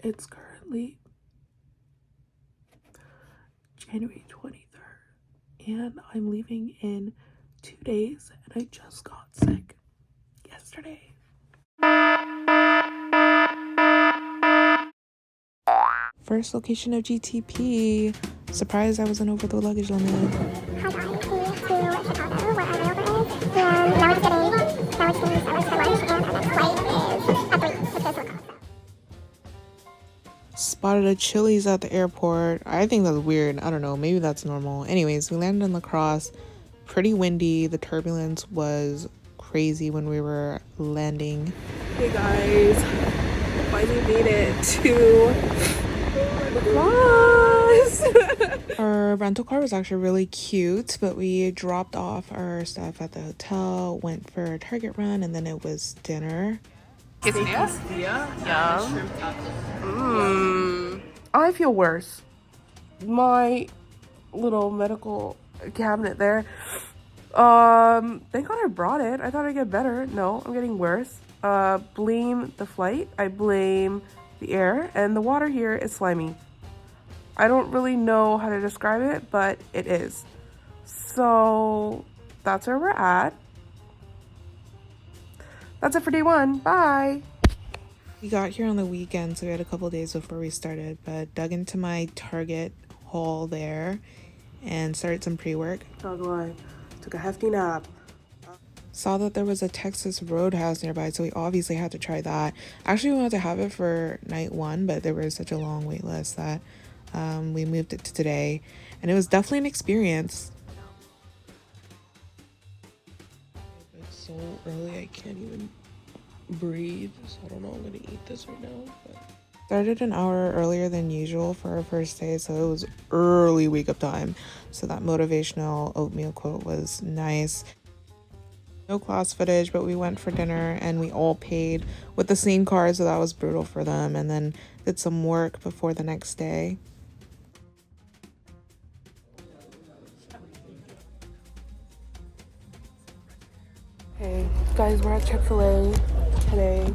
It's currently January 23rd, and I'm leaving in 2 days, and I just got sick yesterday. First location of GTP. Surprised I wasn't over the luggage limit. Hi guys, we flew to Chicago where our layover is, and now we're just getting lunch, and our next flight is at 3, which goes to crosse. Spotted a Chili's at the airport. I think that's weird. I don't know. Maybe that's normal. Anyways, we landed in La Crosse. Pretty windy. The turbulence was crazy when we were landing. Hey guys, finally made it to La Crosse. Our rental car was actually really cute, but we dropped off our stuff at the hotel, went for a Target run, and then it was dinner. Quesadillas? Yum. I feel worse. My little medical cabinet there. Thank God I brought it. I thought I'd get better. No, I'm getting worse. Blame the flight. I blame the air, and the water here is slimy. I don't really know how to describe it, but it is. So that's where we're at. That's it for day 1. Bye. We got here on the weekend, so we had a couple days before we started, but dug into my Target haul there and started some pre-work. Not gonna lie, took a hefty nap. Saw that there was a Texas Roadhouse nearby, so we obviously had to try that. Actually, we wanted to have it for night 1, but there was such a long wait list that we moved it to today, and it was definitely an experience. It's so early, I can't even breathe, so I don't know. I'm gonna eat this right now. But started an hour earlier than usual for our first day, so it was early wake up time, so that motivational oatmeal quote was nice. No class footage, but we went for dinner and we all paid with the same card, so that was brutal for them, and then did some work before the next day. Hey guys, we're at Chick-fil-A today.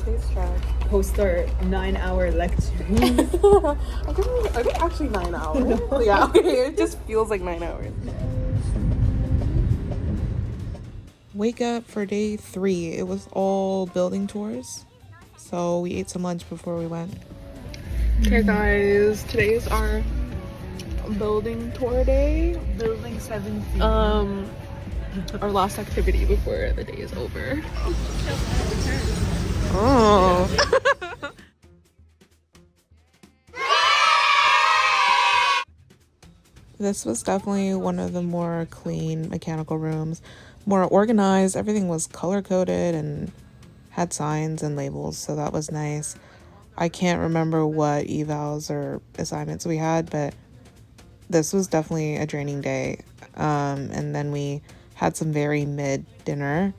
Taste check. Post our 9-hour lecture. Are they actually 9 hours? Yeah, okay, it just feels like 9 hours. Wake up for day 3. It was all building tours, so we ate some lunch before we went. Okay guys, today is our building tour day. Building 17. Our last activity before the day is over. Oh. This was definitely one of the more clean mechanical rooms, more organized. Everything was color coded and had signs and labels, so that was nice. I can't remember what evals or assignments we had, but this was definitely a draining day. And then we had some very mid dinner.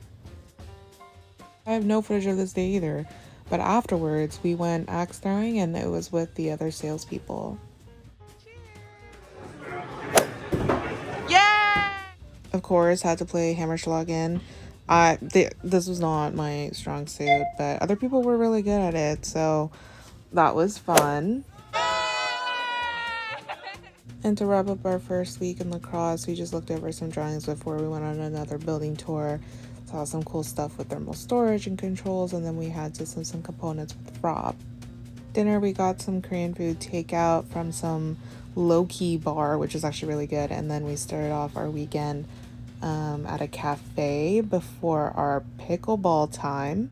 I have no footage of this day either, but afterwards we went axe throwing, and it was with the other salespeople. Yeah! Of course, had to play Hammerschlagen. This was not my strong suit, but other people were really good at it, so that was fun. And to wrap up our first week in La Crosse, we just looked over some drawings before we went on another building tour. Saw some cool stuff with thermal storage and controls, and then we had just some components with Rob. Dinner, we got some Korean food takeout from some low-key bar, which is actually really good, and then we started off our weekend at a cafe before our pickleball time.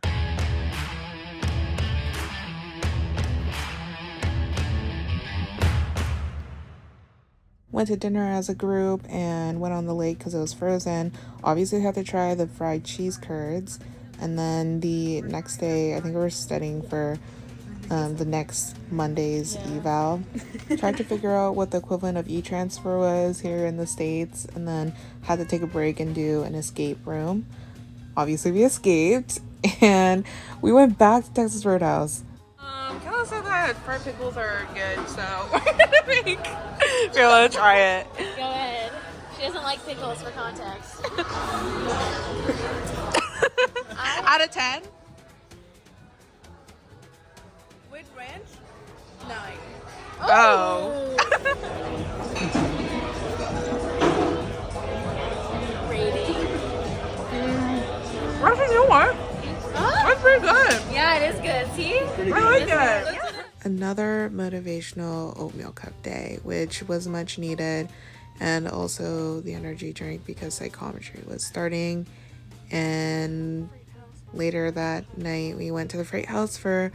Went to dinner as a group and went on the lake because it was frozen. Obviously had to try the fried cheese curds. And then the next day, I think we were studying for the next Monday's eval. Tried to figure out what the equivalent of e-transfer was here in the States, and then had to take a break and do an escape room. Obviously we escaped, and we went back to Texas Roadhouse. Kayla said that fried pickles are good, so we're gonna try it. Go ahead. She doesn't like pickles, for context. Out of 10? ranch, 9. Oh. Rating. Actually, you know what? That's pretty good. Yeah, it is good. See? I like it. Another motivational oatmeal cup day, which was much needed, and also the energy drink because psychometry was starting. And later that night, we went to the Freight House for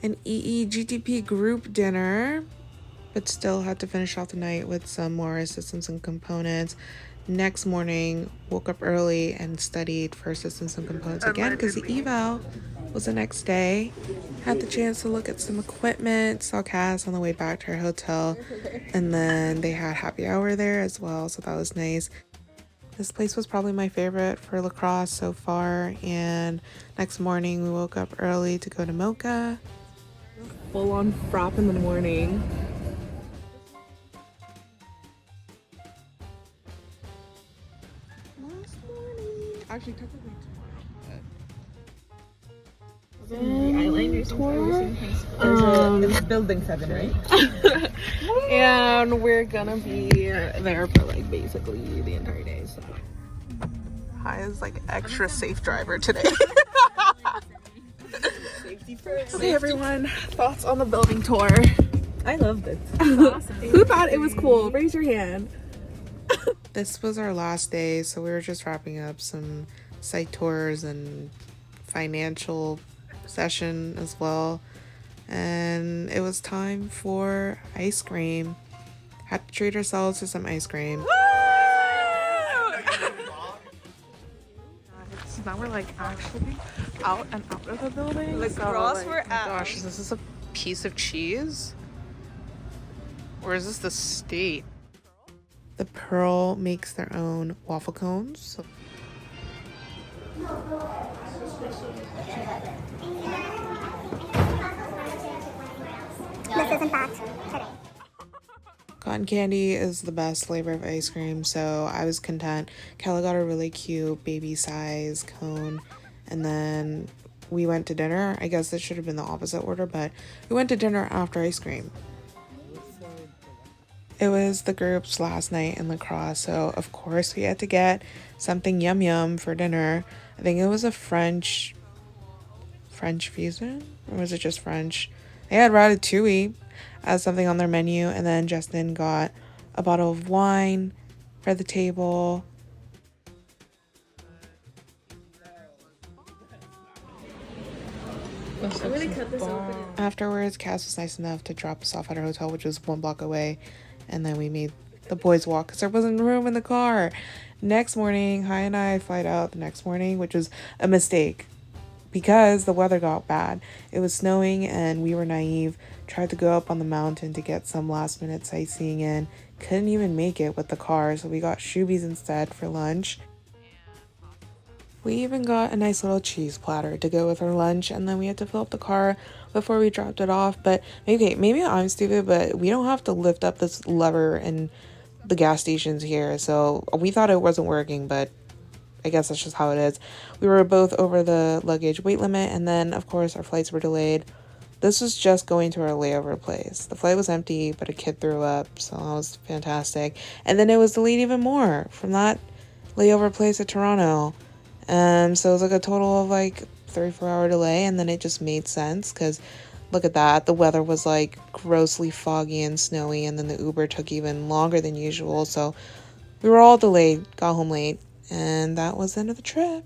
an EEGTP group dinner, but still had to finish off the night with some more systems and components. Next morning, woke up early and studied for systems and components again because the eval was the next day. Had the chance to look at some equipment, saw Cass on the way back to our hotel, and then they had happy hour there as well, so that was nice. This place was probably my favorite for lacrosse so far, and next morning we woke up early to go to Mocha. Full on frap in the morning. Actually, technically It's building 7, right? And we're gonna be there for like basically the entire day. So Hi is like extra safe driver today. Safety first. hey everyone, thoughts on the building tour? I loved it. Who thought it was cool? Raise your hand. This was our last day, so we were just wrapping up some site tours and financial session as well. And it was time for ice cream. Had to treat ourselves to some ice cream. So now we're like actually out and out of the building. The crosse we're at. Gosh, is this a piece of cheese? Or is this the state? The Pearl makes their own waffle cones. So This is in fact today. cotton candy is the best flavor of ice cream, so I was content. Kella got a really cute baby size cone, and then we went to dinner. I guess this should have been the opposite order, but we went to dinner after ice cream. It was the group's last night in lacrosse, so of course we had to get something yum yum for dinner. I think it was a French fusion, or was it just French? They had ratatouille as something on their menu, and then Justin got a bottle of wine for the table. Afterwards, Cass was nice enough to drop us off at our hotel, which was 1 block away, and then we made the boys walk because there wasn't room in the car. Next morning, Hai and I flight out the next morning, which was a mistake because the weather got bad. It was snowing and we were naive. Tried to go up on the mountain to get some last minute sightseeing in. Couldn't even make it with the car, so we got Shoobies instead for lunch. We even got a nice little cheese platter to go with our lunch, and then we had to fill up the car before we dropped it off. But okay, maybe I'm stupid, but we don't have to lift up this lever in the gas stations here, so we thought it wasn't working, but I guess that's just how it is. We were both over the luggage weight limit, and then of course our flights were delayed. This was just going to our layover place. The flight was empty, but a kid threw up, so that was fantastic. And then it was delayed even more from that layover place at Toronto. So it was like a total of like 3-4 hour delay, and then it just made sense because look at that. The weather was like grossly foggy and snowy, and then the Uber took even longer than usual. So we were all delayed, got home late, and that was the end of the trip.